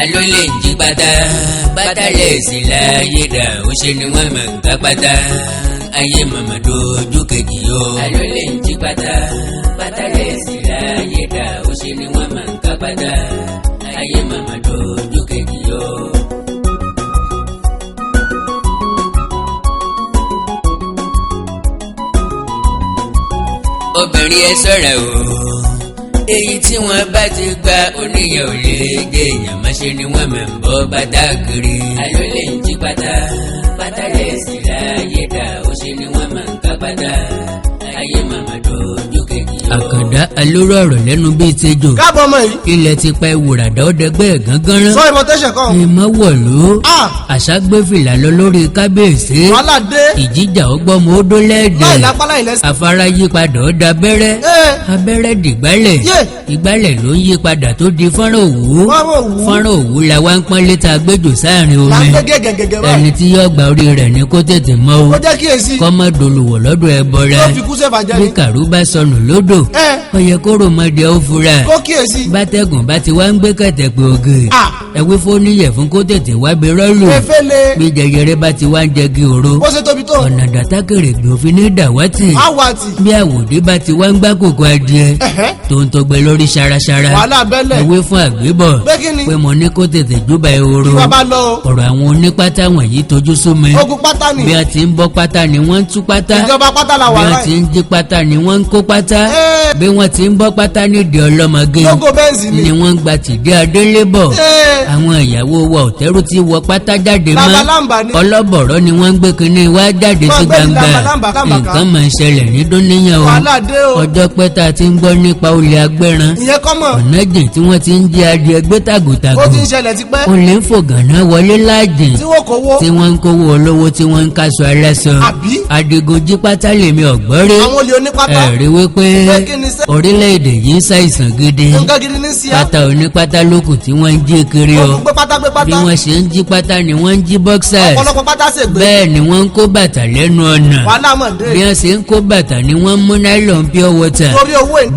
Àló lè jí pátá pátá lè sí láyé dà ó ṣe ni wọ́n máa ń ká pátá ayé màmá dojú kejì yó. Àló lè jí pátá pátá lè sí láyé dà ó ṣe ni wọ́n máa ń ká pátá ayé màmá dojú kejì yó. Obìnrin ẹ ṣọ́ra o èyí tí wọ́n bá ti gba oníyàn ò lè jẹ èèyàn má ṣe ni wọ́n máa ń bọ́ bàtà kiri. Àló lè ń jí pátá pátá lè sí láyé dà ó ṣe ni wọ́n máa ń ká pátá ayé màmá dojú kejì yó. Àkàndá alóró ọ̀rọ̀ lẹ́nu bíi tejò. káàbọ̀ ọmọ yìí. ilẹ̀ ti pa ìwòrà dọ́ọ́dẹ́gbẹ́ gángan rán. sọ ìmọ̀tẹ́sẹ̀ kan. ìmọ̀ wọ̀lú. àṣà gbé fìlà lọ lórí kábíyèsí. wàhálà dé. ìjíjà ọgbọ́n mo dó lẹ́ẹ̀dẹ̀. láì lápálá ìlẹ́sìn. afárá yípadà ó da abẹ́rẹ́. abẹ́rẹ́ dìgbálẹ̀. ìgbálẹ̀ ló ń yípadà tó di fọ́nrán òwú. fọ́nrán òwú la wá ń pọ́n létà gbẹ́jọ sáàrin omi. ẹni tí yóò gba orí rẹ̀ ní kó tètè mọ́ o. kọ́ mọ́ dolùwọ̀ lọ́dọ̀ ẹ bọ́ra. bí kàrú bá sọnù lódò. ó yẹ kó rọmọdé ó fura. bátẹ́gùn bá ti wá ń gbé kẹ̀tẹ̀ pé oge. ẹ̀wí fóníyẹ̀ fún kó tètè wá bí rọ́ọ̀lù. bí jẹjẹrẹ bá ti wá ń jẹgi òro. ọ̀nà dàtàkèrè gbòfin ní dàwátì. bí àwòdì bá ti wá ń gbá kòkó adìẹ. tó ń tọgbẹ lórí ṣaraṣara. ẹ̀wí fún àgbébọ̀. pé mo ní kó tètè júbà ehoro. ọ̀rọ̀ àwọn onípátá wọ̀nyí tójú súnmi. bí a ti ń bọ́ pátá ni wọ́n ń tú pátá. bí a ti ń jí pátá ni wọ́n ń kó pátá. bí wọ́n ti ń bọ́ pátá nídìí ọlọ́mọge. ni wọ́n ń gba tìdí adélébọ̀. àwọn ìyàwó wa òtẹ́rù ti wọ pátá jáde mọ́. ọlọ́bọ̀rọ̀ ni wọ́n ń gbé kinní wá jáde sí gbangba. nǹkan máa ń ṣẹlẹ̀ ní dúníyàn o. ọjọ́ pẹ́ tá a ti ń gbọ́ nípa olè agbẹ́ran. ọ̀nà jìn tí wọ́n ti ń jí adìẹ gbé tàgùtàgù. olè ń fò gànà wọlé láàjìn. tí wọ́n ń kówó olówó tí wọ́n ń káṣọ aláṣọ. adigun jí pátá lèmi ọ̀gbọ́rí. ẹ̀rí wípé orílẹ̀-èdè yìí ń ṣàìsàn gidi. pátá onípátá lókù tí wọ́n ń jí kiri o. bí wọ́n ṣe ń jí pátá ni wọ́n ń jí boxers. bẹ́ẹ̀ ni wọ́n ń kó bàtà lẹ́nu ọ̀nà. bí wọ́n ṣe ń kó bàtà ni wọ́n ń mú nylon pure water.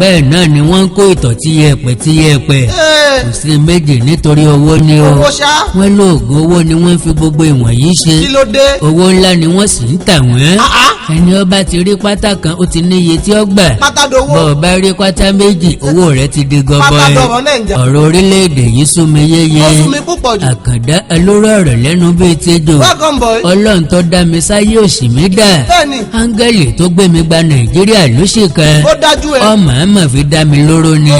bẹ́ẹ̀ náà ni wọ́n ń kó ìtọ̀ tí yẹpẹ̀. kò sí méjì nítorí owó ni o. wọ́n lóògùn owó ni wọ́n fi gbogbo ìwọ̀nyí ṣe. owó ńlá ni wọ́n sì ń tà wọ́n. ẹni ó bá ti rí pátá kan ó ti níye tí ó gbà. bọ́ ọ bá rí pátá méjì owó rẹ̀ ti di gọbọi. ọ̀rọ̀ orílẹ̀-èdè yìí sún mi yéye. Àkàndá alóró ọ̀rọ̀ lẹ́nu bíi tejò. ọlọ́run tó dá mi sáyé òsì mi dà. áńgẹ́lì tó gbé mi gba nàìjíríà ló ṣe kan. ọmọ àmọ̀ fi dá mi lóró ni.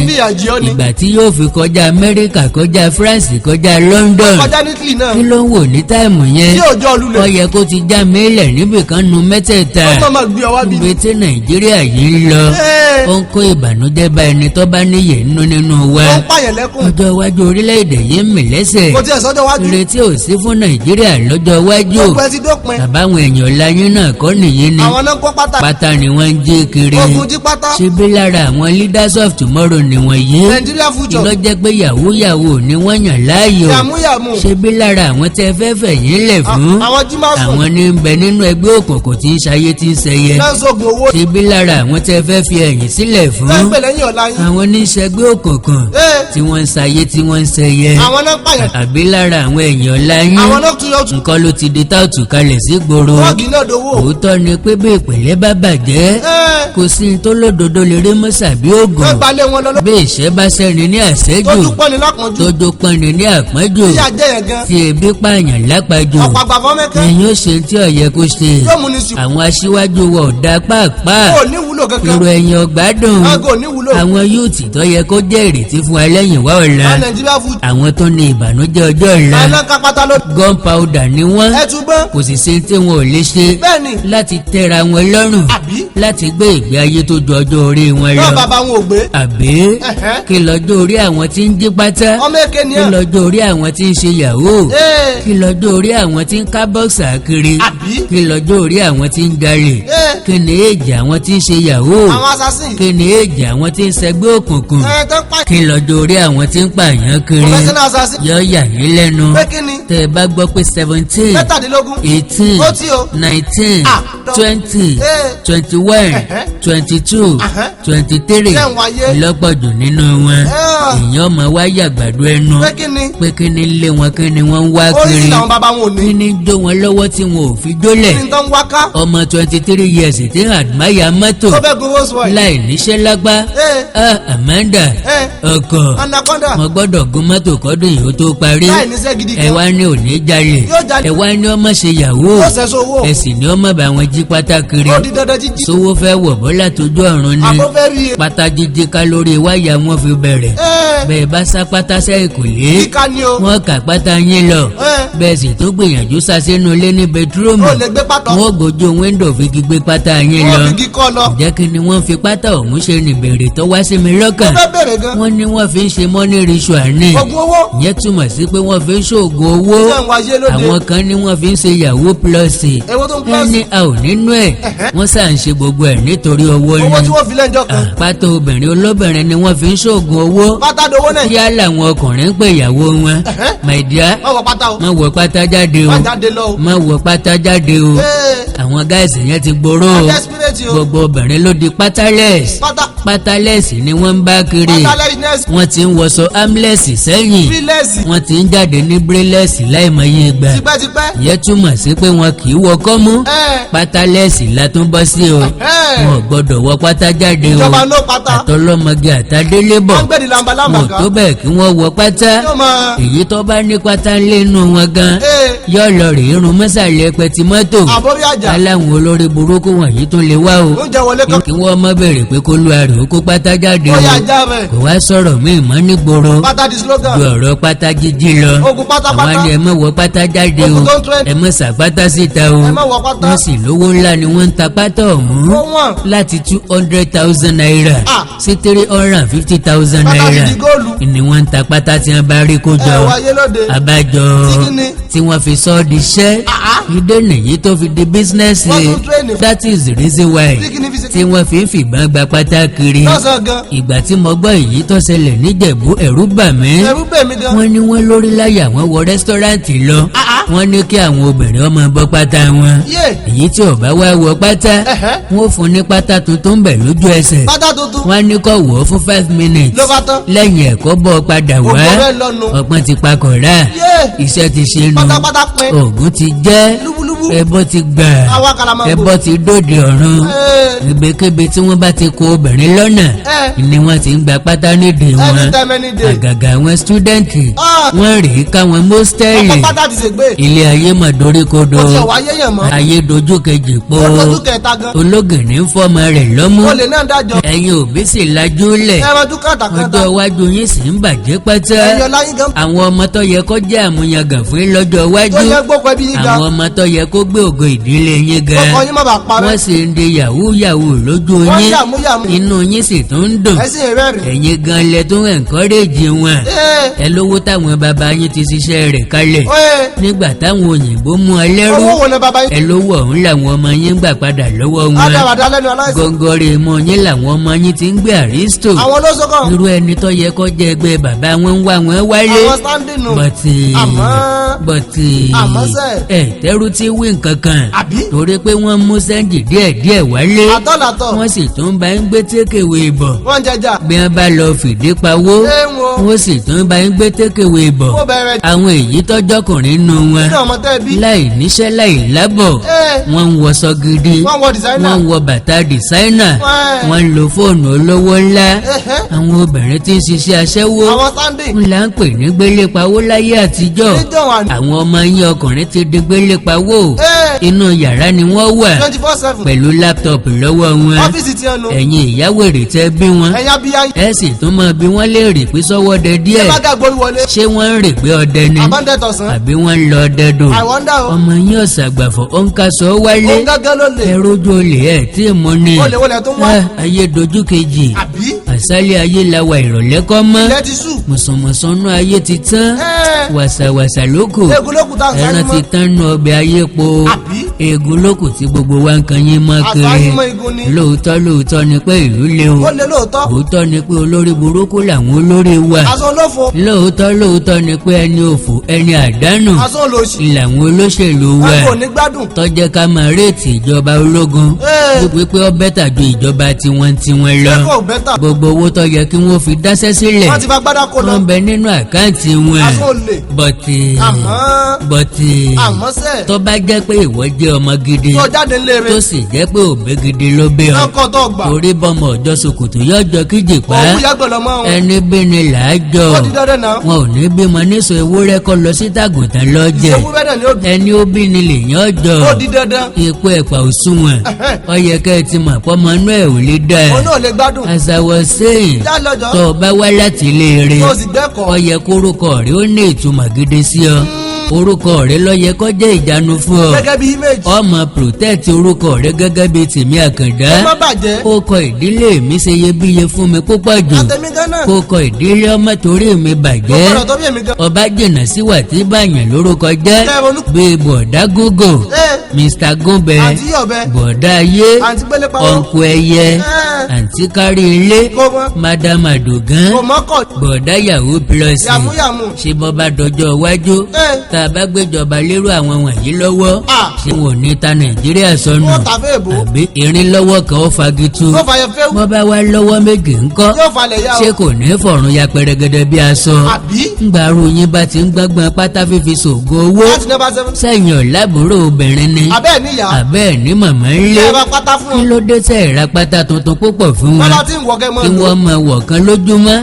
ìgbà tí yóò fi kọjá amẹ́ríkà kọjá france kọjá london. kí ló ń wò ní táìmù yẹn. ó yẹ kó ti já mílẹ̀ níbìkan nu mẹ́tẹ̀ẹ̀ta. ibi tí nàìjíríà yìí ń lọ. ó ń kó ìbànújẹ́ bá ẹni tó bá níyè nínú wa. ọjọ́ iwájú orílẹ̀-èdè yìí ń mì lẹ́sẹ̀. ìrètí ò sí fún nàìjíríà lọ́jọ́ iwájú. bàbá àwọn èèyàn láyé náà kọ́ nìyí ni. pátá ni wọ́n ń jí kiri. ṣebí lára àwọn leaders of tomorrow ni wọ́n yí. ló jẹ́ pé yahoo ni wọ́n yàn láàyò. ṣebí lára àwọn tẹ́ fẹ́fẹ́ yín lẹ̀ fún. àwọn ní ń bẹ nínú ẹgbẹ́ òkùnkùn tí ń ṣayé tí ń ṣẹyẹ. ṣebí lára àwọn tẹ́ fẹ́ fi ẹ̀yìn sílẹ̀ fún. àwọn ní ṣẹgbẹ́ òkùnkùn tí wọ́n ń ṣayé tí wọ́n ń ṣẹyẹ. àbí lára àwọn èèyàn láyé. nǹkan ló ti di táùtù kalẹ̀ sí gbòòrò. òótọ́ ni pé bí ìpìlẹ̀ bá bàjẹ́ kò sí ní tó lódodo lè rí mọ́sà bí ògùn. bí ìṣẹ́ bá sẹ́ni ní àṣẹ́jù tójú pọ́nni ní àpọ́njù tí ebi pààyàn lápàjù ẹ̀yin ó ṣe tí ó yẹ kó ṣe. àwọn aṣíwájú wa ò dá pàápàá. irú ẹ̀yin ọ̀gbádùn àwọn yúùtì tó yẹ kó jẹ́ ìrètí fún ẹlẹ́yìn wá ọ̀la. àwọn tó ní ìbànújẹ́ ọjọ́ ọ̀la. gunpowder ni wọ́n. kò sì ṣe tí wọn ò lè ṣe láti tẹ́ra wọn lọ́rùn láti gbé ìgbé ayé tó ju ọjọ́ orí wọn lọ. àbí kí lọ́jọ́ orí àwọn tí ń jí pátá. kí lọ́jọ́ orí àwọn tí ń ṣe yahoo. kí lọ́jọ́ orí àwọn tí ń ká bọ́ọ̀sà kiri. kí lọ́jọ́ orí àwọn tí ń jalè. kí ni èjì àwọn tí ń ṣe yahoo. kí kí ni èjì àwọn tí ń ṣẹgbẹ́ òkùnkùn kí lọ́jọ́ orí àwọn tí ń pààyàn kiri yọ yà yín lẹ́nu tẹ́ ẹ bá gbọ́ pé 17 18 19 20 21 22 23 lọ́pọ̀jù nínú wọn èèyàn ọmọ wa yàgbàdo ẹnu pé kí ni lé wọn kí ni wọ́n ń wá kiri kí ni jó wọn lọ́wọ́ tí wọn ò fi jólẹ̀ ọmọ 23 years tí àdmáyà mọ́tò láì níṣẹ́ lágbá Amanda ọkọ wọn gbọ́dọ̀ gun mọ́tò kọ́dún yìí ó tó parí ẹ wá ní òní jalè ẹ wá ní ọmọ ṣe yahoo ẹ sì ní ọmọ bá wọn jí pátá kiri sówó fẹ́ wọ̀ bọ́lá tójú ọ̀run ni pátá jíjí kálórí wáyà wọn fi bẹ̀rẹ̀ bẹ́ẹ̀ bá sá pátá sẹ́yìn kò lé wọn kà pátá yín lọ bẹ́ẹ̀ sì tó gbìyànjú sá sínú ilé ní bẹtúrọ́mù wọn gbójú wíńdò fi gbé pátá yín lọ jẹ́ kí ni wọ́n fi pátá ọ̀hún ṣe ní bèrè tó wá sí mi lọ́kàn wọ́n ní wọ́n fi ń ṣe money ritual ní ìyẹn túmọ̀ sí pé wọ́n fi ń ṣoògùn owó àwọn kan ní wọ́n fi ń ṣe yahoo plus ẹni a ò nínú ẹ̀ wọ́n sà ń ṣe gbogbo ẹ̀ nítorí owó ní pátá obìnrin olóbìnrin ni wọ́n fi ń ṣoògùn owó yálà àwọn ọkùnrin ń pè ìyàwó wọn my dear má wọ pátá jáde o má wọ pátá jáde o àwọn gáàsì yẹn ti gbòòrò gbogbo obìnrin ló di pátálẹ́sì ni wọ́n ń bá kiri wọ́n ti ń wọṣọ amlẹ́sì sẹ́yìn wọ́n ti ń jáde ní brélẹ́sì láìmọye ìgbà ìyẹn túmọ̀ sí pé wọn kì í wọ kọ́mú pátálẹ́sì la tún bọ́ sí o wọn ò gbọ́dọ̀ wọ pátá jáde o àtọlọ́mọge àtàdélébọ̀ wọn tó bẹ́ẹ̀ kí wọ́n wọ pátá èyí tó bá ní pátá lẹ́nu wọn gan yóò lọ rè irun mọ́sàlẹ̀ pẹ̀tì mọ́tò aláwọn olórí burúkú wọ̀nyí tún lè wá o kí wọ́n mọ́ bẹ̀rẹ̀ pé kó lu àrò kó pátá jáde o kò wá sọ̀rọ̀ míì mọ́ nígboro ju ọ̀rọ̀ pátá jíjí lọ àwọn ni ẹ mọ̀ wọ pátá jáde o ẹ mọ̀ sàpátá síta o wọ́n sì lówó ńlá ni wọ́n ń ta pátá ọ̀hún láti 200,000 naira sí 350,000 naira ni wọ́n ń ta pátá tí wọ́n bá rí kó jọ abájọ tí wọ́n fi sọ ọ́ di iṣẹ́ ìdè nìyí tó fi di bísínẹ́sì that is the reason why tí wọ́n fi ń fìbọn gba pátá kiri ìgbà tí mo gbọ́ èyí tó ṣẹlẹ̀ níjẹ̀bú ẹ̀rù bà mí wọ́n ní wọ́n lórí láyà wọ́n wọ rẹ́sítọ́ráǹtì lọ wọ́n ní kí àwọn obìnrin ọmọ bọ́ pátá wọn èyí tí ó bá wá wọ pátá wọ́n fún ní pátá tuntun bẹ̀ lójú ẹsẹ̀ wọ́n ní kó wọ̀ fún 5 minutes lẹ́yìn ẹ̀kọ́ bọ́ padà wá ọ̀pọ̀n ti pakọ̀rá iṣẹ́ ti ṣe nu oògùn ti jẹ́ ẹbọ ti gbà ẹbọ ti dòde ọ̀run ibikíbi tí wọ́n bá ti kó obìnrin lọ́nà ni wọ́n ti ń gba pátá nídìí wọn àgàgà àwọn stúdẹ̀ǹtì wọ́n rèé káwọn mọ́stẹ́ẹ̀lì ilé ayé mà dorí kodò ayé dojú kejì po ológìnní ń fọmọ rẹ̀ lọ́mú ẹ̀yin òbí sì lajú lẹ̀ ọjọ́ iwájú yín sì ń bàjẹ́ pátá àwọn ọmọ tó yẹ kó jẹ́ àmúyangàn fún lọ́jọ́ iwájú àwọn ọmọ tó yẹ kó gbé ògo ìdílé yín gan wọ́n sì ń di yahoo lójú yín inú yín sì tún ń dùn ẹ̀yin gan lẹ tún encourage wọn ẹ lówó táwọn bàbá yín ti ṣiṣẹ́ rẹ̀ kalẹ̀ nígbà táwọn òyìnbó mú ẹ lẹ́rú ẹ lówó ọ̀hún làwọn ọmọ yín gbà padà lọ́wọ́ wọn gọ́ngọ́rẹ́ mọ́ yín làwọn ọmọ yín ti ń gbé àrísítò irú ẹni tó yẹ kó jẹ́ ẹgbẹ́ bàbá wọn ń wá wọn wálé bọ̀tì tẹ́rù ti wí nǹkankan torí pé wọ́n mú sẹ́ńjì díẹ̀díẹ̀ wálé wọ́n sì tún bá ń gbé tékèwé bọ̀ bí wọ́n bá lọ fìdí pawó wọ́n sì tún bá ń gbé tékèwé bọ̀ àwọn èyí tọ́jọ́kùnrin nù wọn láì níṣẹ́ láì lábọ̀ wọ́n ń wọṣọ gidi wọ́n ń wọ bàtà dìsáínà wọ́n ń lo fóònù olówó ńlá àwọn obìnrin tí ń ṣiṣẹ́ aṣẹ́wó ńlá ń pè ní gbélé pawó láyé àtijọ́ àwọn ọmọ yín ọkùnrin ti di gbélé pawó inú yàrá ni wọ́n wà pẹ̀lú láptọ̀pù lọ́wọ́ wọn ẹ̀yin ìyàwó èrè tẹ́ bí wọn ẹ sì tún mọ bí wọ́n lè rè pé sọ́wọ́ dẹ díẹ̀ ṣé wọ́n ń rè pé ọdẹ ni àbí wọ́n ń lọ ọdẹ dò ọmọ yín ọ̀sàgbàfọ̀ ó ń kaṣọ wálé ẹrójú olè ẹ̀ tí mo ní ayé dojú kejì àṣálẹ́ ayé la wà ìrọ̀lẹ́ kọ́ mọ́. ilẹ̀ ti sùn. mùsùnmùsùnú ayé ti tán. wàsàwàsà lóko. egun lókù tá a sáré mọ́. ẹran ti tán nù ọbẹ̀ ayé po. àbí. egun lóko tí gbogbo wa ń kan yín mọ́ kiri. àsáyímọ̀ egun ni. lóòótọ́ ni pé ìlú le o. ó lé lóòótọ́. òótọ́ ni pé olórí burúkú làwọn olórí wa. aṣọ olófo. lóòótọ́ ni pé ẹni òfò ẹni àdánù. aṣọ olóṣì. làwọn olóṣèlú wa. wọn kò ní gbádùn. tọ́jẹ́ ká máa réètì ìjọba ológun. wípé ó bẹ́tà ju ìjọba tiwọn lọ. ẹ̀kọ́ bẹ́tà. gbogbo owó tó yẹ kí wọ́n fi dáṣẹ́ sílẹ̀. wọ́n ti bá gbádá kó lọ. wọ́n bẹ nínú àkáǹtì wọn. aṣọ olè. bọ̀tì. àmọ́ sẹ́. tó bá jẹ́ pé ìwọ jẹ́ ọmọ gidi. tó jáde lére. tó sì jẹ́ pé òbí gidi ló bí ọ. lọ́kọ̀ tó gbà. torí bọ́mọ ọjọ́ ṣòkòtò yọjọ kíjì pa. òun yàgbẹ́ lọ́mọ wọn. ẹni bí ni làá jọ. ó di dandan náà. wọn ò ní bímọ níṣọ ewúrẹ́ kọ́ lọ sí tàgùntàn lọ́jẹ̀. ìṣèwúrẹ́ náà ni ó bí. ẹni ó bí ni lèyàn jọ. ó di dandan. ipò ẹ̀pà òṣùwọ̀n. ó yẹ kẹ́ ẹ ti mọ̀ pọ́ ọmọ inú ẹ̀ ò lè dá ẹ. òun náà lè gbádùn. àṣàwọ̀ sẹ́yìn. já lọ́jọ́. tó o bá wá láti ilé rẹ. tó o sì gbẹ́kọ̀ọ́. ó yẹ kórúkọ rẹ ó ní ìtumọ̀ gidi sí ọ. orúkọ rẹ ló yẹ kó jẹ́ ìjánu fún ọ. gẹ́gẹ́ bí image. ọmọ protect orúkọ rẹ gẹ́gẹ́ bí tèmi àkàndá. ó má bàjẹ́. ó kọ ìdílé mi ṣe iyebíye fún mi púpọ̀ jù. àtẹ̀mí gánà. kó kọ ìdílé ọmọ torí mi bàjẹ́. ọ̀pọ̀lọ̀ tó bí èmi gan. ọba jìnnà sí wà tí báyàn lórúkọ jẹ́. bíi bọ̀dá gógó. Mr. Gúnbẹ. àǹtí yọ̀bẹ. bọ̀dá ayé. àǹtí gbélé pawọ́. ọ̀nkù ẹyẹ. àǹtí kárí ilé. madam àdògán. bọ̀dá yahoo plus. yàmúyàmú. ṣé bọ́ba dọjọ́ iwájú. tá a bá gbéjọba lérò àwọn wọ̀nyí lọ́wọ́. ṣé wọn ò ní ta Nàìjíríà sọnù. wọ́n tàfé èbó. àbí irin lọ́wọ́ kan ó fagitu. tó fàyẹ fẹ́. bọ́ba wa lọ́wọ́ méjì ńkọ́. yóò falẹ̀ yá o. ṣé kò ní fọ̀rùn ya pẹrẹgẹdẹ bí aṣọ. àbí. ngbàrú yín bá ti ń gbọ́ngbọ́n pátá fífi ṣògo owó. láti nọ́mbà 7. sẹ́yìn ọ̀làbúrò obìnrin ni. abẹ́ẹ̀ níyà. abẹ́ẹ̀ ní màmá ńlé. ẹ bá pátá fún ọ. kí ló dé tẹ́ ìra pátá tuntun púpọ̀ fún wọn. bọ́lá tí ń wọ̀ kẹ́ mọ́ kí wọ́n máa wọ̀ kan lójúmọ́.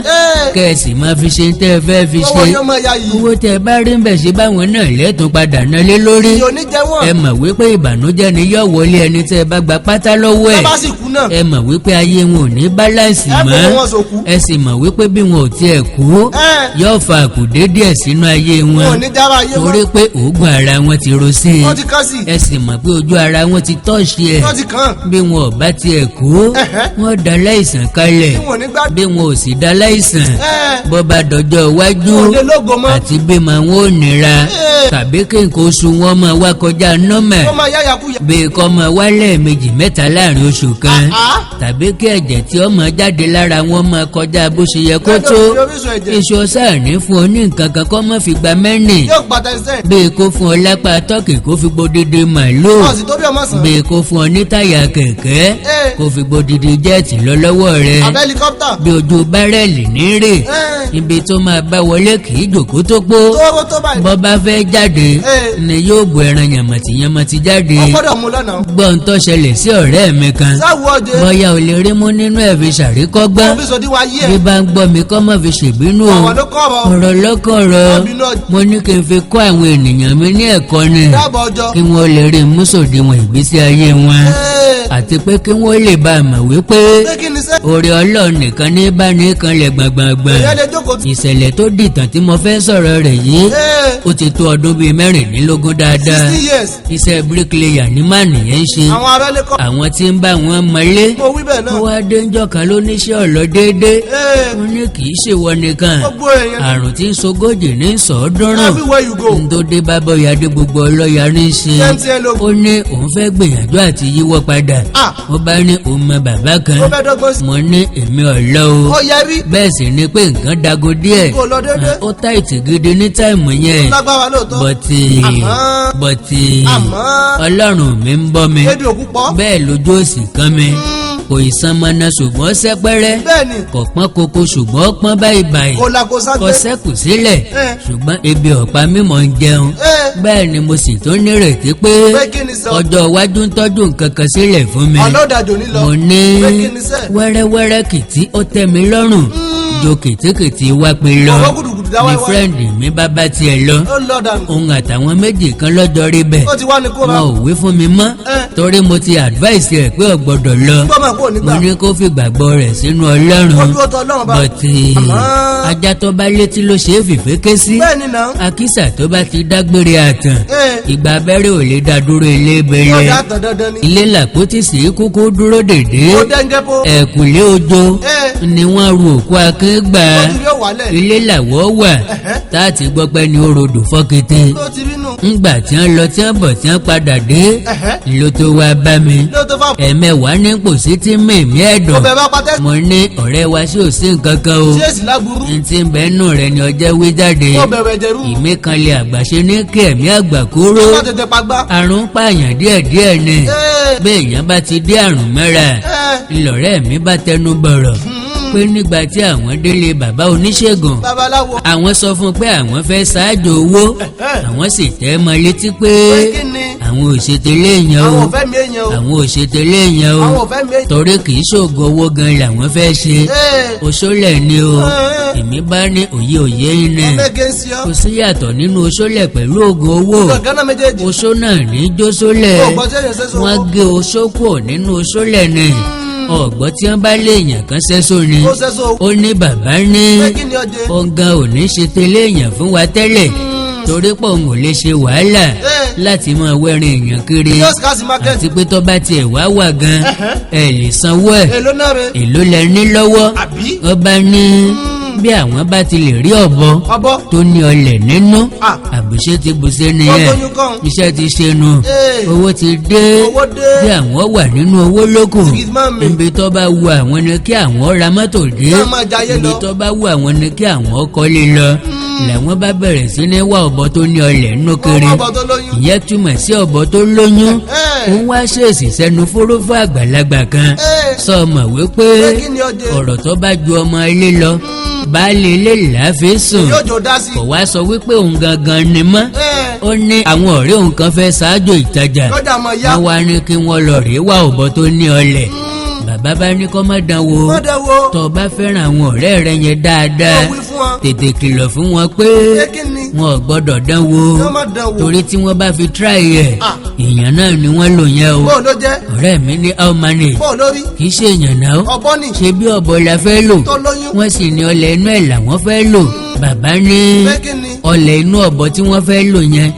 kẹ́ẹ̀sì máa fi ṣe tẹ́ ẹ fẹ́ fi ṣe. owó yóò máa ya yìí. owó tẹ́ bá rí ń bẹ̀ ṣe báwọn náà lẹ́tùn padà ná lé lórí. ìyọ̀ ní jẹ́ wọ́n. ẹ mọ̀ wípé ìbànújẹ́ ni yóò wọlé ẹni tẹ́ ẹ bá gba pátá lọ́wọ́ ẹ̀. ẹ bá sì kú náà. ẹ mọ̀ wípé ayé wọn ò ní báláǹsì mọ́. ẹ fún wọn sòkú. ẹ sì mọ̀ wípé bí wọn ò tiẹ̀ kú. yóò fa àkùdé díẹ̀ sínú ayé wọn. wọn ò ní dára ayé wọn. torí pé oògùn ara wọn ti ro sí i. wọ́n ti kán sí. ẹ sì mọ̀ pé ojú ara wọn ti tọ́ọ̀ṣì ẹ̀. wọ́n ti kàn. bí wọn ò bá tiẹ̀ kú. wọ́n da láìsàn kalẹ̀. bí wọn ò ní gbádùn. bí wọn ò sì da láìsàn. bó bá dọjọ́ iwájú. wọn ò lè lógo mọ́. àti bímọ wọn ò nira. tàbí kí nǹkan oṣù wọn máa wá kọjá nọ́mẹ̀. wọ́n máa yáya kú yà. bí kò máa wá lẹ́ẹ̀mejì mẹ́ta láàrin oṣù kan. tàbí kí ẹ̀jẹ̀ tí ó máa jáde lára wọn máa kọjá bó ṣe yẹ kó tó. iṣu sáàní fún ọ ní nǹkan kan kó má fi gba mẹ́rin. yóò gba tẹ̀sán. bí kò fún ọ lápá tọ́kì kó fi gbódìdí màlúù. ọ̀sìn tó bí ọmọ sàn. bí kò fún ọ ní táyà kẹ̀kẹ́. kó fi gbódìdí jẹ́ẹ̀tì lọ lọ́wọ́ rẹ. àbẹ́ helicopter. bí ojú bárẹ̀lì ní rè. ibi tó máa bá wọlé kì í jòkó tó pó. bọ́ bá fẹ́ jáde ni yóò bu ẹran yàmàtì jáde. ọgbọ́dọ̀ mú lọ́nà. gbọ́n tó ṣẹlẹ̀ sí ọ̀rẹ́ mi kan. sáwọ́ ọjẹ́. bọ́yá o lè rí mú nínú ẹ̀ fi ṣàríkọ́gbọ́n. wọ́n fi sọ díwá yí ẹ̀. bí bá ń gbọ́ mi kọ́ mọ́ fi ṣèbínú o. àwọn ló kọ́ ọ. ọ̀rọ̀ lọ́kọ̀ọ̀rọ̀ mo ní kí n fi kọ́ àwọn ènìyàn mi ní ẹ̀kọ́ ni. dábọ̀ ọjọ́. kí wọ́n lè rí mùsùlùmí ìgbésí ayé wọn. àti pé kí wọ́n lè bá a mọ̀ wípé oore Ọlọ́run nìkan ní bá ní kanlẹ̀ gbàngbàngbàn. ìṣẹ̀lẹ̀ tó dìtàn tí mo fẹ́ sọ̀rọ̀ rẹ̀ yìí ó ti tó ọdún bíi mẹ́rìnlélógún dáadáa. 60 years. iṣẹ́ bricklayer ní má nìyẹn ń ṣe. àwọn ará lè kọ́. àwọn tí ń bá wọn mọlé. mo wí bẹ́ẹ̀ náà. ó wá déńjọ́ kan ló níṣẹ́ ọ̀lọ́ déédéé. ó ní kì í ṣèwọ nìkan. gbogbo èèyàn. àrùn tí ń sogójì ní sọ̀ọ́dúnrún. everywhere you go. ndóde bá bọ́yá dé gbogbo ọlọ́yà ní í ṣe. ó ní òun fẹ́ gbìyànjú àti yíwọ́ padà. ó bá ní òun mọ bàbá kan. ó fẹ́ dọ́gbọ́n sí. mo ní èmi ọ̀lọ́ o. ó yẹ rí. bẹ́ẹ̀ sì ni pé nǹkan dago díẹ̀. kò lọ dédé. ó táìtì gidi ní táìmù yẹn. lágbára lóòótọ́. bọ̀tì ọlọ́run mi ń bọ́ mi. ebi òkú pọ̀. bẹ́ẹ̀ lójú òsì kan mi. kò ìsan mọ́nà ṣùgbọ́n sẹ́pẹ́rẹ́. bẹ́ẹ̀ni. kò pọ́n koko ṣùgbọ́n pọ́n báyìí. kò la kò ságbé. kò sẹ́kù sílẹ̀. ṣùgbọ́n ebi ọ̀pá mímọ́ ń jẹun. bẹ́ẹ̀ ni mo sì tún nírètí pé ọjọ́ iwájú ń tọ́jú nǹkan kan sílẹ̀ fún mi. ọlọ́dàjò nílọ. mo ní wẹ́rẹ́wẹ́rẹ́ kìtì ó tẹ́ mi lọ́rùn. jo kìtìkìtì wá pé lọ. sìgá ni wáíwáí. fírẹ́ǹdì mi bá tiẹ̀ lọ. ó lọ dànù. òun àtàwọn méjì kan lọ́jọ́ rí bẹ́ẹ̀. ó ti wá ní kó ra. wọn ò wí fún mi mọ́ torí mo ti advice rẹ̀ pé ò gbọ́dọ̀ lọ. gbọ́mọ̀ kó nígbà. mo ní kó fi gbàgbọ́ rẹ̀ sínú Ọlọ́run. ó dúró tọ Ọlọ́run bá. bọ̀tì ajá tó bá létí ló ṣe é fìfé ké sí. bẹ́ẹ̀ ni náà. àkísà tó bá ti dágbére àtàn ìgbà abẹ́rẹ́ ò lè dá dúró ilé yóò bẹ̀rẹ̀. dá tàn dandan ni. ilé làpótí sí kúkú dúró dèdè. ó dẹ́ngẹ́ bó. ẹ̀kúlé ojo ni wọ́n ru òkú akín gbà. ó ti rí òwálẹ̀. ilé làwọ̀ wà tá a ti gbọ́ pé ní orodò fọ́kété. ló ti rí nù. ńgbà tí wọ́n lọ tí wọ́n bọ̀ tí wọ́n padà dé ló tó wá bá mi. ló tó fà. ẹ̀mẹ́wàá ní pòsí tí mèmí ẹ̀dọ̀. ó bẹ̀ bá pátẹ́. mo ní ọ̀rẹ́ wa sí òsín nǹkan kan o. sí èsì lágbúrú. n ti bẹ́ẹ̀ nù rẹ ni ọjọ́ wí jáde. ó bẹ̀rẹ̀ jẹ̀rú. ìmíkanlẹ̀ àgbàṣe ní kí ẹ̀mí àgbà kúrò. ó tètè pagbá. àrùn pààyàn díẹ̀díẹ̀ ni. bẹ́ẹ̀ èèyàn bá ti dé àrùn mẹ́ra. ńlọrẹ́ mi bá tẹnu bọ̀rọ̀ pé nígbà tí àwọn délé bàbá oníṣègùn babaláwo. àwọn sọ fún pé àwọn fẹ́ ṣáájú owó àwọn sì tẹ́ mọ́ létí pé àwọn ò ṣe tẹ́lẹ̀ yẹn o àwọn ò fẹ́ mi èèyàn o. àwọn ò ṣe tẹ́lẹ̀ yẹn o àwọn ò fẹ́ mi èèyàn. torí kì í ṣoògùn owó gan làwọn fẹ́ ṣe oṣólẹ̀ ni o èmi bá ní òye òye iná mẹ́gẹ́ sí ọ. kò sí yàtọ̀ nínú oṣólẹ̀ pẹ̀lú oògùn owó gàgánà méjèèjì. oṣó náà ní jóṣólẹ̀ ó gbọ́ tí èèyàn ṣe sọ. wọ́n gé oṣó kúrò nínú oṣólẹ̀ ni ọ̀gbọ́n tí wọ́n bá léèyàn kan ṣẹ́só ni ó ṣe sọ. ó ní bàbá ní pé kí ni ọjẹ́. ọ̀gá ò ní ṣe tẹ́lẹ̀ èèyàn fún wa tẹ́lẹ̀ torí pọ̀ òun ò lè ṣe wàhálà láti máa wẹ́rin èèyàn kiri yóò scarce market. àti pé tó bá tiẹ̀ wá wà gan ẹ̀ lè sanwó ẹ̀ èló náà rẹ̀. èló lẹ ní lọ́wọ́ àbí. ọba ní bí àwọn bá ti lè rí ọ̀bọ ọbọ̀. tó ní ọlẹ̀ nínú Ah. àbùṣe ti bùṣe nìyẹn ọgbọ́nyún kan. iṣẹ́ ti ṣe nu owó ti dé owó dé. bí àwọn wà nínú owó lókù Six man mi. ibi tó bá wù àwọn ni kí àwọn ra mọ́tò dé Ká máa jayé ibi lọ. tó bá wù àwọn ni kí àwọn kọ́lé lọ làwọn bá bẹ̀rẹ̀ sí ní wá ọ̀bọ tó ní ọlẹ̀ nínú kiri ọmọ tó lóyún. ìyẹn túmọ̀ sí ọ̀bọ tó lóyún ó wá ṣèèṣì sẹ́nu fúrúfú àgbàlagbà kan sọ mọ̀ wípé pé kí ni ọjẹ́. ọ̀rọ̀ tó bá ju ọmọ ilé lọ baálé ilé làáfẹ́ sùn yóò jò dá sí. kò wá sọ wípé òun gangan ni mọ́ ó ní àwọn ọ̀rẹ́ òun kan fẹ́ ṣáájú ìtajà lọ́jà mọ̀ ya. wọ́n wá ní kí wọ́n lọ rèé wá ọ̀bọ tó ní ọlẹ̀ bàbá bá ní kó má dán wò mọ́dẹ̀ wo. tó o bá fẹ́ràn àwọn ọ̀rẹ́ rẹ yẹn dáadáa ó wí fún wọn. tètè kìlọ̀ fún wọn pé pé kí ni. wọn ò gbọ́dọ̀ dán wò kí wọ́n má dán wò. torí tí wọ́n bá fi tíráì ẹ̀ Ah. èèyàn náà ni wọ́n lò yẹn o bóò ló jẹ́. ọ̀rẹ́ mi ní how manage bóò lórí. kì í ṣe èèyàn náà ọbọ̀ ni. ṣe bí ọ̀bọ la fẹ́ lò tó lóyún. wọ́n sì ní ọlẹ̀ inú ẹ̀ làwọn fẹ́ lò bàbá ní pé kí ni. ọlẹ̀ inú ọ̀bọ tí wọ́n fẹ́ lò yẹn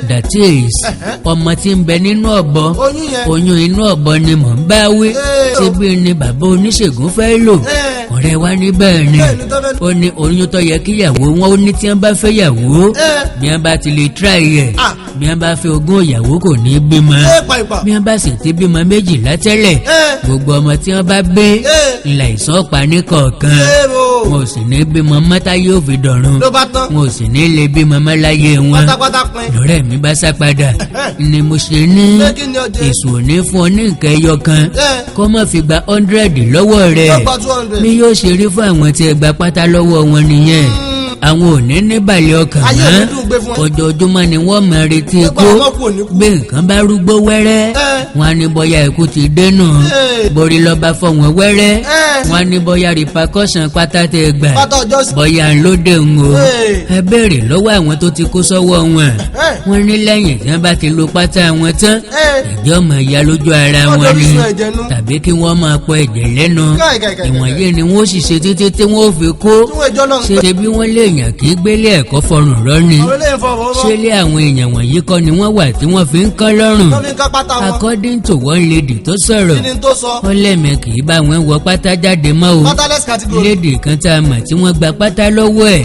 that is Ẹ̀hẹ́. ọmọ tí ń bẹ nínú ọ̀bọ oyún yẹn. oyún inú ọ̀bọ ni mò ń bá wí ṣé bí ni bàbá oníṣègùn fẹ́ lò ọ̀rẹ́ wa ní bẹ́ẹ̀ ni Bẹ́ẹ̀ ni tó fẹ́ lò. ó ní oyún tó yẹ kíyàwó wọn ó ní tí wọ́n bá fẹ́ yàwó bí wọ́n bá ti lè try ẹ̀ Ah. bí wọ́n bá fẹ́ ogún ìyàwó kò ní bímọ pàìpà. bí wọ́n bá sì ti bímọ méjìlá tẹ́lẹ̀ gbogbo ọmọ tí wọ́n bá gbé ìlà ìsọ́pa ní kọ̀ọ̀kan èrò. wọn ò sì ní bímọ mọ́tá yóò fi dọ̀run ló bá tán. wọn ò sì ní lè bímọ mọ́láyé wọn pátápátá pin. lọ́rẹ́ mi bá sá padà ni mo ṣe ní pé kí ni ọjẹ́. èso ò ní fún ọ ní nǹkan ẹyọ kan kó má fi gba 100 lọ́wọ́ rẹ̀ yóò gba 200. bí yóò ṣe rí fún àwọn tí ẹ gba pátá lọ́wọ́ wọn nìyẹn àwọn ò ní níbàlẹ̀ ọkàn ayé mọ́ mi dùn gbé fún ọ. ojoojúmọ́ ni wọ́n máa retí ikú Nígbà wọn kò ní kú. bí nǹkan bá rúgbó wẹ́rẹ́ wọn á ní bóyá ikú ti dénú borí lọ́ bá fọ́ wọn wẹ́rẹ́ wọn á ní bóyá repercussion pátá tẹ gbà pátá ọjọ́ sí. bóyá ń lóde ń o ẹ béèrè lọ́wọ́ àwọn tó ti kó sọ́wọ́ wọn wọ́n ní lẹ́yìn tí wọ́n bá ti lo pátá wọn tán ẹ̀jẹ̀ ọmọ ìyá lójú ara Wọ́n wọn lórí ni sún ẹ̀jẹ̀ nú. tàbí kí wọ́n máa pọ ẹ̀jẹ̀ lẹ́nu Káì. ìwọ̀nyí ni wọ́n sì ṣe títí tí wọ́n fi kó tí wọ́n ìjọ náà ń pè. ṣe bí wọ́n léèyàn kì í gbélé ẹ̀kọ́ fọrùn rọ́ni àwọn eléyìí fọwọ́ rọ́. ṣé lé àwọn èèyàn wọ̀nyí kọ́ ni wọ́n wà tí wọ́n fi ń kán lọ́rùn wọ́n fi ń ká pátá wọn. according to one lady tó sọ̀rọ̀ kí ni tó sọ. ó lẹ́mẹ̀ kì í bá wọn wọ pátá jáde mọ́ o pátálẹ́sì category. lady kan tá a mọ̀ tí wọ́n gba pátá lọ́wọ́ ẹ̀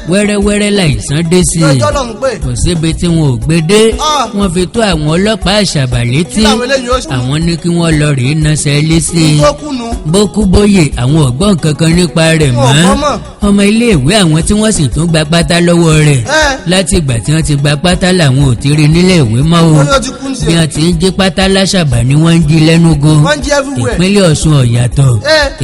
wẹ́rẹ́wẹ́rẹ́ láìsàn dé sí i lọ́jọ́ náà ń pè. kò síbi tí wọn ò gbé dé Ah. wọ́n fi tó àwọn ọlọ́pàá àṣàbà létí kí làwọn eléyìí ó ṣe. àwọn ní kí wọ́n lọ rèé nasẹ̀ lé sí i tó kùnú. bókú bóyè àwọn ọ̀gbọ́n kankan nípa rẹ̀ Wọn ò mọ́ gbọ́ mọ́. ọmọ iléèwé àwọn tí wọ́n sì tún gba pátá lọ́wọ́ rẹ̀ láti ìgbà tí wọ́n ti gba pátá làwọn ò ti rí nílé ìwé mọ́ o wọ́n yóò ti kún sí bí ẹ̀. wọ́n ti ń jí pátá láṣàbà ni wọ́n ń jí lẹ́nugo wọ́n ń jí everywhere. ìpínlẹ̀ Ọ̀ṣun ọ̀yàtọ̀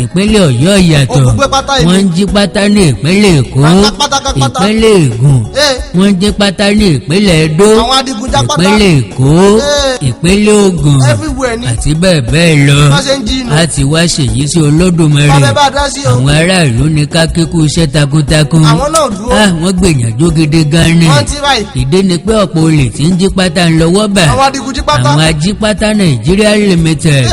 ìpínlẹ̀ Ọ̀yọ́ ọ̀yàtọ̀ Ó gbé pátá ìlú. wọ́n ń jí pátá ní ìpínlẹ̀ Èkó Pátápátá. ìpínlẹ̀ Ògùn wọ́n ń jí pátá ní ìpínlẹ̀ Ẹdó àwọn adigunjà pátá. ìpínlẹ̀ Èkó ìpínlẹ̀ Ògùn everywhere ni. àti bẹ́ẹ̀ bẹ́ẹ̀ lọ bá ṣe ń jí inú. láti wá ṣèyí sí Olódùmarè bá fẹ́ bá dá sí o. àwọn aráàlú ní ká kíkú iṣẹ́ takuntakun àwọn náà náà dúró. wọ́n gbìyànjú gidi gan ni. wọ́n ti báyìí. ìdí ni pé ọ̀pọ̀ olè tí ń jí pátá ń lọ́wọ́ bà. àwọn adigunjí pátá. àwọn ajípátá Nigeria Limited.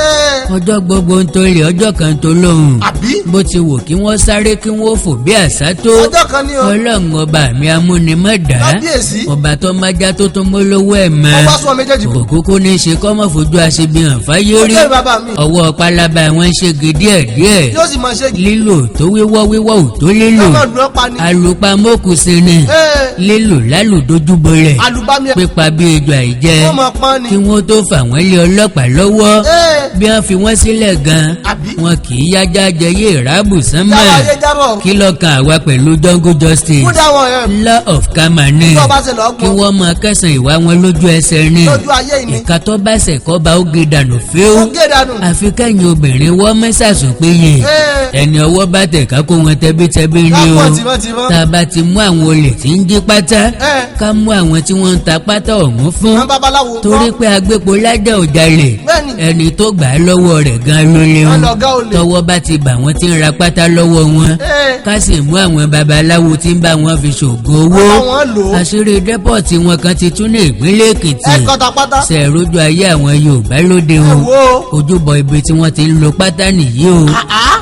ọjọ́ gbogbo ń torí ọjọ́ kan tó lóhùn. àbí. bó ti wò kí wọ́n sáré kí wọ́n fò bí àṣá tó. ọjọ́ kan ni o. ọlọ́run ọba mi amúnimọ̀dá. kábíyèsí. ọba tó májá tó tó mólówó ẹ̀ mọ́. ọba sọ méjèèjì kù. òkúkú ní í ṣe kọ́ mọ́ fojú aṣebíhàn fáyé rí. ọjọ́ bàbá mi. ọwọ́ pálábá wọn ṣégi díẹ̀díẹ̀. yóò sì máa ṣe. lílò tó wíwọ́ ò tó lílò. ọmọ ìdúró pa ni. alùpàmọ́kù sí ni. lílò lálùdójúbolẹ̀. alùbami. pípa bí ejò àìjẹ. wọ́n máa pọ́n ni. kí wọ́n tó fà wọ́n lé ọlọ́pàá lọ́wọ́. bí wọ́n fi wọ́n sílẹ̀ gan. wọn kì í yájá jẹyé ìrábù sánmà. jáwáyé jábọ̀. kí lọ́kàn àwa pẹ̀lú jungle justice. kúdà wọn yẹn. law of karma ni. tó bá ṣe lọ kí gbọ́. wọ́n máa kẹsàn ìwà wọn lójú ẹsẹ̀ ni. lójú ayé yìí ni. ìka tó bá ṣẹ̀ kọ́ bá ó gé dànù fíó. ó gé dànù. àfi kẹ́yìn obìnrin wọ́n mẹ́sàsùn péye. ẹni ọwọ́ bá tẹ̀ ká kó wọn tẹbítẹbí ni o. lápò tìmọ́tìmọ́. tá a bá ti mú àwọn olè tí ń jí pátá. ká mú àwọn tí wọ́n ń ta pátá ọ̀hún fún. wọ́n babaláwo. torí pé agbépo lájà ò jalè. bẹ́ẹ̀ni. ẹni tó gbà á lọ́wọ́ rẹ̀ gan ló léwu. ọlọ́gá olè. tọwọ́ bá ti bà wọ́n tí ń ra pátá lọ́wọ́ wọn. ká sì mú àwọn babaláwo tí ń bá wọn fi ṣògùn owó. àwọn lò ó. àṣírí dẹ́pọ̀tì wọn kan ti tún ní ìpínlẹ̀ Èkìtì. ẹ̀kọ́ta pátá. sẹ̀rójú ayé àwọn Yorùbá lóde o. wo. ojúbọ ibi tí wọ́n ti ń lo pátá nìyí o.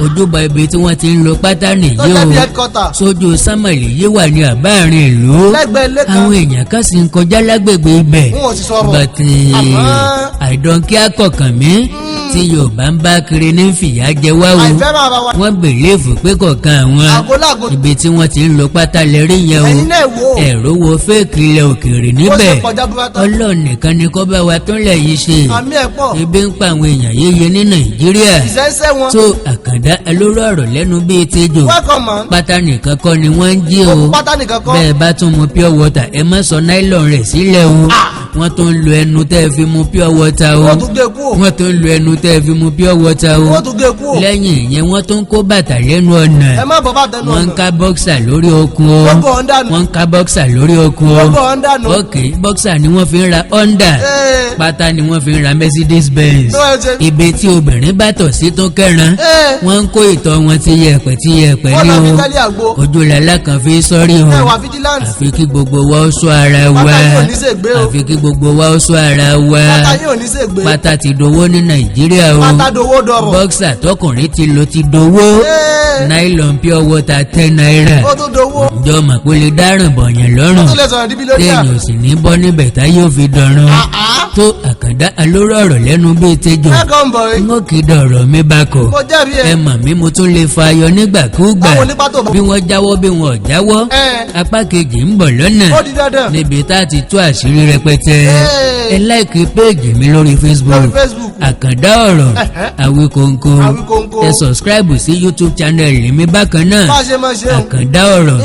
ojúbọ ibi tí wọ́n ti ń lo pátá nìyí tó lẹ́bi o. ẹ̀kọ́ta. sójú sámàlì yìí wà ní àbáàrin ìlú. lẹ́gbẹ̀ẹ́ lẹ́kan. àwọn èèyàn kan sì ń kọjá lágbègbè ibẹ̀. wọn ò sì sọ̀rọ̀. bàtì àìdọ́nkí akọ̀kàn mi tí Yorùbá ń bá kiri ní fìyà jẹ wá o. àìfẹ́ máa bá wa. wọ́n bèlèfù pé kọ̀ọ̀kan àwọn àgọ́láàgọ́. ibi tí wọ́n ti ń lo pátá lẹ́rí yẹn o. ẹ̀yin náà wò. ẹ̀rọ wo fẹ́ẹ̀kì ilẹ̀ òkèèrè ó níbẹ̀. ṣe kọjá bí wọ́n tán. Ọlọ́run nìkan ni kó bá wa tó lẹ̀ yìí ṣe. àmì ẹ̀ pọ̀. ebi ń pa àwọn èèyàn yéye ní Nàìjíríà. ìṣẹ́ṣẹ́ wọn. tó àkàndá alóró ọ̀rọ̀ lẹ́nu bíi tejò. welcome man. pátá nìkan kọ́ ni wọ́n ń jí o. pátá nìkan kọ́. bẹ́ẹ̀ bá tún mu pure water ẹ má sọ nylon rẹ̀ sílẹ̀ o. wọ́n tún ń lo ẹnu tẹ́ ẹ fi mu pure water o. wọ́n tún gé kú o. wọ́n tún ń lo ẹnu tẹ́ ẹ fi mu pure water o. wọ́n tún gé kú o. lẹ́yìn ìyẹn wọ́n tún kó bàtà lẹ́nu ọ̀nà. ẹ má bọ́ bá tẹnu ọ̀nà. wọ́n ń ká bọ́ksà lórí okun o. gbogbo ọ̀ndà nù. wọ́n ń ká bọ́ksà lórí okun o. gbogbo ọ̀ndà nù. ok bọ́ksà ni wọ́n fi ń ra Honda. pátá ni wọ́n fi ń ra Mercedes Benz. ibi tí obìnrin bá tọ̀ sí tó kẹ́ran. wọ́n ń kó ìtọ̀ wọn ti yẹ̀pẹ̀ wọ́n ní náà fi o. tẹ́lẹ̀ àgbo. ojú làlá kan fi sọ́rí o. ẹwà vigilance. àfi kí gbogbo wa ó ṣọ́ ara wa. pátá yóò ní ṣègbé o. àfi kí gbogbo wa ó ṣọ́ ara wa. pátá yóò ní ṣègbé. pátá ti dowó ní Nàìjíríà o. pátá dowó dọ̀rọ̀. bọ́ksà tọkùnrin ti lo ti dowó. nylon pure water 10 naira. ó tún dowó. ǹjọ́ mọ̀ pé lè dáràn bọ̀yàn ó lọ́rùn. tún lè sọ̀rọ̀ di bílíọ̀nù. téèyàn ò sì ní bọ́ níbẹ̀ tá yóò fi dọ̀run. tó àkàndá alóró ọ̀rọ̀ lẹ́nu bíi tejò. welcome boy. n ó kì í dọ̀rọ̀ mi bá kọ̀. mo jẹ́rìí ẹ. ẹ mọ̀ mí mo tún lè fa ayọ̀ nígbàkúgbà. báwo ní pátó bá. bí wọ́n jáwọ́ bí wọ́n ò jáwọ́. apá kejì ń bọ̀ lọ́nà. ó di dandan. níbi tá a ti tú àṣírí rẹpẹtẹ. ẹ láìkí péèjì mi lórí lórí Facebook. Facebook. àkàndá ọ̀rọ̀ Awikonko. Awikonko. ẹ subscribe sí YouTube channel mi bákan náà. bá a ṣe máa ṣe o. àkàndá ọ̀rọ̀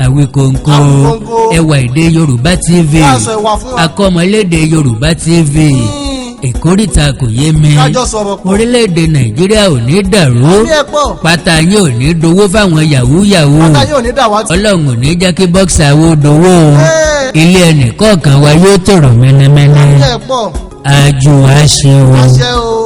Awikonko. Awikonko. ẹwà èdè Yorùbá TV. Bá a sọ ìwà fún wa. akọ́mọlédè Yorùbá TV. ìkórìtà kò yé mi. kájọ sọ̀rọ̀ pọ̀. orílẹ̀-èdè Nàìjíríà ò ní dàrú. àmì ẹ̀ pọ̀. pátá yín ò ní dowó fáwọn yahoo. pátá yóò ní dàwátì. Ọlọ́run ò ní jẹ́ kí bọ́ksà wo dowó o. ilé ẹnì kọ̀ọ̀kan wa yóò tòrò mẹ́nẹ́mẹ́nẹ́. àmì ẹ̀ pọ̀. àjò àṣẹ o. àṣẹ o.